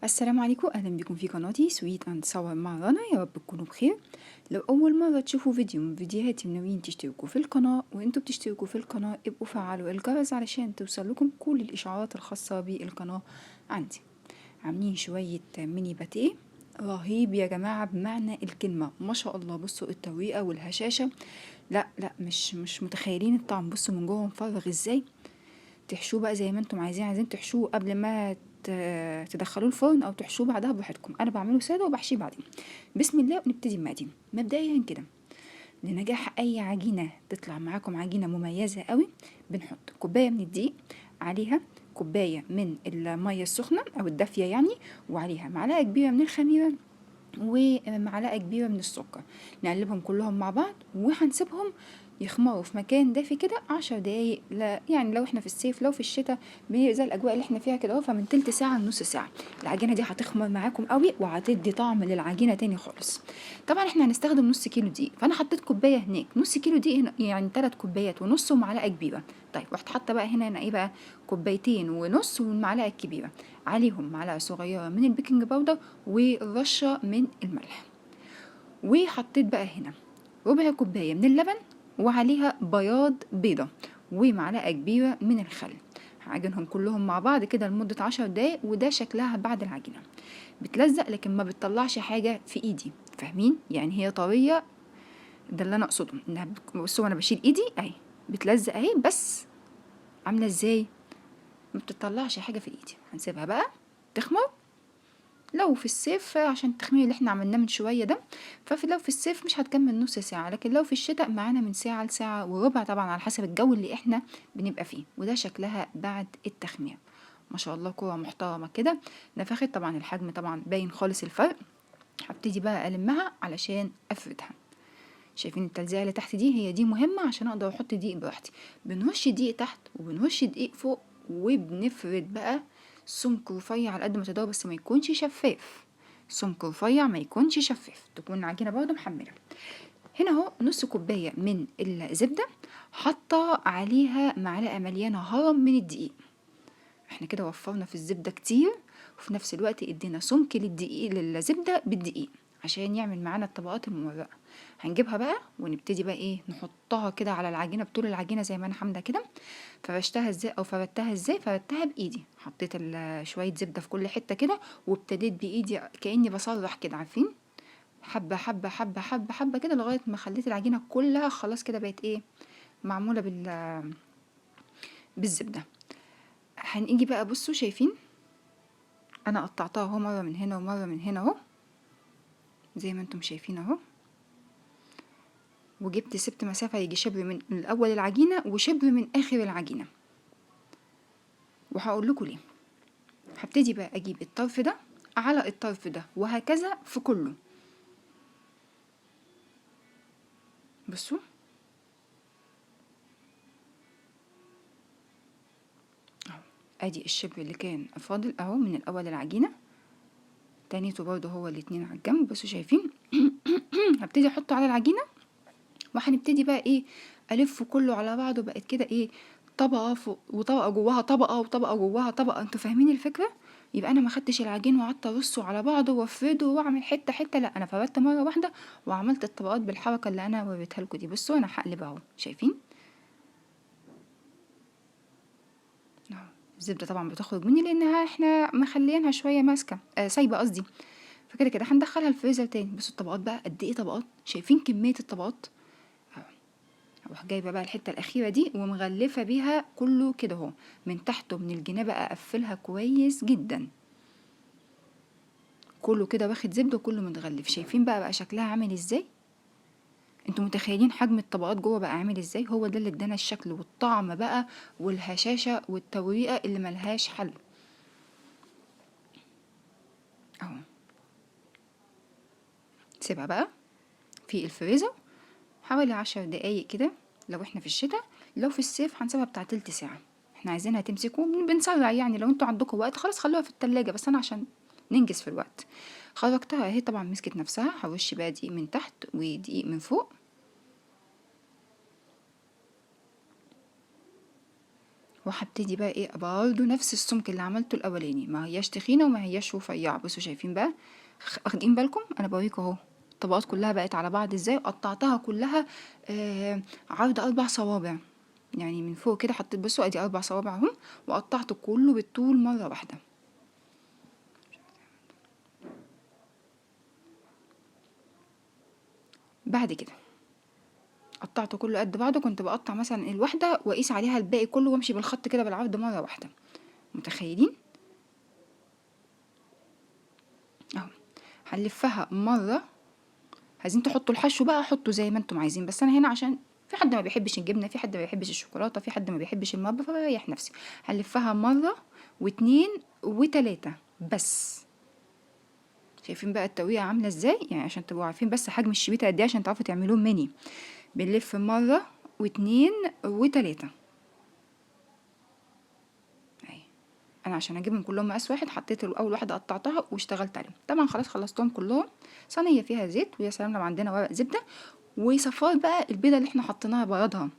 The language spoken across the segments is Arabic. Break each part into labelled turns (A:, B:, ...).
A: السلام عليكم، اهلا بكم في قناتي سويت اند صور مع رنا. يا رب تكونوا بخير. لو اول مره تشوفوا فيديو من فيديوهاتي وناويين تشتركوا في القناه، وانتوا بتشتركوا في القناه ابقوا فعلوا الجرس علشان توصل لكم كل الاشعارات الخاصه بالقناه عندي. عاملين شويه ميني باتيه رهيب يا جماعه بمعنى الكلمه، ما شاء الله. بصوا الترويقه والهشاشه، لا لا، مش متخيلين الطعم. بصوا من جوه مفرغ ازاي. تحشوه بقى زي ما انتم عايزين تحشوه قبل ما تدخلوه الفرن او تحشوه بعدها براحتكم. انا بعمله ساده وبحشيه بعدين. بسم الله ونبتدي المقادير. مبدئيا كده، لنجاح اي عجينه تطلع معاكم عجينه مميزه قوي، بنحط كوبايه من الدقيق، عليها كوبايه من الميه السخنه او الدافيه يعني، وعليها معلقه كبيره من الخميره ومعلقة كبيرة من السكر. نقلبهم كلهم مع بعض وهنسيبهم يخمروا في مكان دافي كده 10 دقايق. لا يعني لو احنا في الصيف، لو في الشتاء زي الاجواء اللي احنا فيها كده اهو، فمن تلت ساعة لنص ساعة العجينة دي هتخمر معاكم قوي وهتدي طعم للعجينة تاني خالص. طبعا احنا هنستخدم نص كيلو دقيق، فانا حطيت كوباية هناك. نص كيلو دقيق هنا يعني 3 كوبايات ونص ومعلقة كبيرة. طيب رحت حاطة بقى هنا ايه بقى، كوبايتين ونص والمعلقة الكبيرة، عليهم معلقة صغيرة من البيكنج باودر ورشة من الملح. وحطيت بقى هنا ربع كوباية من اللبن، وعليها بياض بيضة، ومعلقة كبيرة من الخل. هعجنهم كلهم مع بعض كده لمدة 10 دقايق. وده شكلها بعد العجينة. بتلزق لكن ما بتطلعش حاجة في ايدي، فاهمين؟ يعني هي طرية، ده اللي انا اقصده. انها بصوا انا بشيل ايدي اهي بتلزق اهي، بس عاملة ازاي؟ ما بتطلعش حاجة في ايدي. هنسيبها بقى تخمر. لو في الصيف عشان التخمير اللي احنا عملناه من شوية ده، لو في الصيف مش هتكمل نص ساعة، لكن لو في الشتاء معانا من ساعة لساعة وربع، طبعا على حسب الجو اللي احنا بنبقى فيه. وده شكلها بعد التخمير. ما شاء الله كرة محترمة كده، نفخت. طبعا الحجم طبعا باين خالص الفرق. هبتدي بقى ألمها علشان أفردها. شايفين التلزيقة اللي تحت دي؟ هي دي مهمة عشان أقدر أحط دقيق براحتي. بنرش دقيق تحت وبنرش دقيق فوق، وبنفرد بقى سمك رفيع على قد ما تقدروا، بس ما يكونش شفاف. سمك رفيع ما يكونش شفاف، تكون العجينة برضه محملة. هنا اهو نص كوباية من الزبدة، حاطة عليها معلقة مليانة هرم من الدقيق. احنا كده وفرنا في الزبدة كتير، وفي نفس الوقت ادينا سمك للدقيق للزبدة بالدقيق عشان يعمل معانا الطبقات الممرقة. هنجيبها بقى ونبتدي بقى ايه، نحطها كده على العجينة بطول العجينة زي ما انا حاملة كده. فرشتها ازاي او فردتها ازاي؟ فردتها بايدي. حطيت شوية زبدة في كل حتة كده، وابتديت بايدي كأني بصرح كده، عارفين؟ حبة حبة حبة حبة حبة كده لغاية ما خليت العجينة كلها خلاص كده بقت ايه، معمولة بالزبدة. هنيجي بقى، بصوا شايفين انا قطعتها اهو، مره من هنا ومره من هنا اهو زي ما انتم شايفين اهو. وجبت سبت مسافه يجي شبر من اول العجينه وشبر من اخر العجينه. وهقول لكم ليه. هبتدي بقى اجيب الطرف ده على الطرف ده، وهكذا في كله. بصوا اهو، ادي الشبر اللي كان فاضل اهو من الاول العجينه، تانيته برضه هو الاتنين على الجنب. بصوا شايفين؟ هبتدي احطه على العجينه، وهنبتدي بقى ايه، الف كله على بعضه. بقت كده ايه، طبقه فوق وطبقه جواها طبقه وطبقه جواها طبقه. انتوا فاهمين الفكره؟ يبقى انا ما خدتش العجين وقعدت ارصه على بعضه وافرده واعمل حته حته، لا انا فردت مره واحده وعملت الطبقات بالحركه اللي انا وريتها لكم دي. بصوا انا هقلب اهو، شايفين؟ اهو الزبده طبعا بتخرج مني لانها احنا مخليينها شويه ماسكه سايبه قصدي. فكده كده هندخلها الفريزر تاني. بصوا الطبقات بقى قد ايه طبقات، شايفين كميه الطبقات؟ اروح جايبه بقى الحته الاخيره دي ومغلفه بيها كله كده اهو، من تحت ومن الجناب اقفلها كويس جدا. كله كده واخد زبده وكله متغلف. شايفين بقى شكلها عامل ازاي؟ انتوا متخيلين حجم الطبقات جوه بقى عامل ازاي؟ هو ده اللي ادانا الشكل والطعم بقى والهشاشه والتوريقه اللي ملهاش حل اهو. سيبها بقى في الفريزر حوالي 10 دقايق كده لو احنا في الشتاء. لو في الصيف هنسيبها بتاع تلت ساعة. احنا عايزينها تمسكوا بنسرع يعني. لو انتوا عندكم وقت خلاص خلوها في التلاجة، بس انا عشان ننجز في الوقت خرجتها اهي. طبعا مسكت نفسها. هرش بقى دقيق من تحت ودقيق من فوق، وهبتدي بقى ايه برضه نفس السمك اللي عملته الاولاني، ما هياش تخينه وما هياش رفيعه. بصوا شايفين بقى، واخدين بالكم؟ انا بوريكم اهو الطبقات كلها بقت على بعض ازاي. قطعتها كلها عرض 4 صوابع، يعني من فوق كده حطيت، بصوا ادي 4 صوابع اهم، وقطعت كله بالطول مره واحده. بعد كده قطعته كله قد بعضه، كنت بقطع مثلا الواحده واقيس عليها الباقي كله وامشي بالخط كده بالعرض مره واحده. متخيلين؟ اهو هنلفها مره. عايزين تحطوا الحشو بقى حطوا زي ما انتم عايزين، بس انا هنا عشان في حد ما بيحبش الجبنه، في حد ما بيحبش الشوكولاته، في حد ما بيحبش المربى، فبريح نفسي. هنلفها مره واتنين وتلاته بس. شايفين بقى التقويه عامله ازاي؟ يعني عشان تبقوا عارفين بس حجم الشبيته قد ايه عشان تعرفوا تعملوه ميني. بنلف مره واتنين وتلاته. اهي انا عشان اجيبهم كلهم مقاس واحد حطيت اول واحده قطعتها واشتغلت عليهم. طبعا خلاص خلصتهم كلهم. صينيه فيها زيت، ويا سلام لو عندنا ورق زبده. وصفار بقى البيضه اللي احنا حطيناها بردها،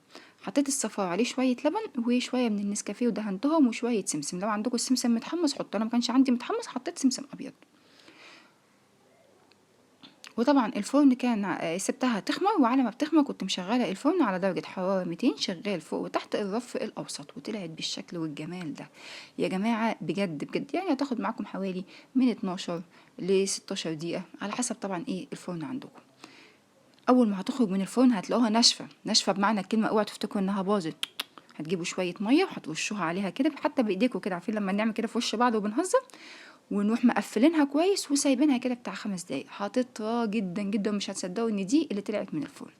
A: حطيت الصفار عليه شويه لبن وشويه من النسكافيه ودهنتهم وشويه سمسم. لو عندكم السمسم متحمص حطوا، انا ما كانش عندي متحمص حطيت سمسم ابيض. وطبعا الفرن كان سبتها تخمر، وعلى ما بتخمر كنت مشغله الفرن على درجه حراره 200 شغال فوق وتحت الرف الاوسط، وطلعت بالشكل والجمال ده يا جماعه. بجد بجد يعني هتاخد معاكم حوالي من 12 ل 16 دقيقه على حسب طبعا ايه الفرن عندكم. اول ما هتخرج من الفرن هتلاقوها ناشفه، ناشفه بمعنى الكلمه، اوعوا تفتكروا انها باظت. هتجيبوا شويه ميه وهترشوها عليها كده حتى بايديكم كده، عارفين لما نعمل كده في وش بعض وبنهزر، ونروح مقفلينها كويس وسايبينها كده بتاع 5 دقايق، هتطرى جدا جدا. مش هتصدقوا ان دي اللي طلعت من الفرن.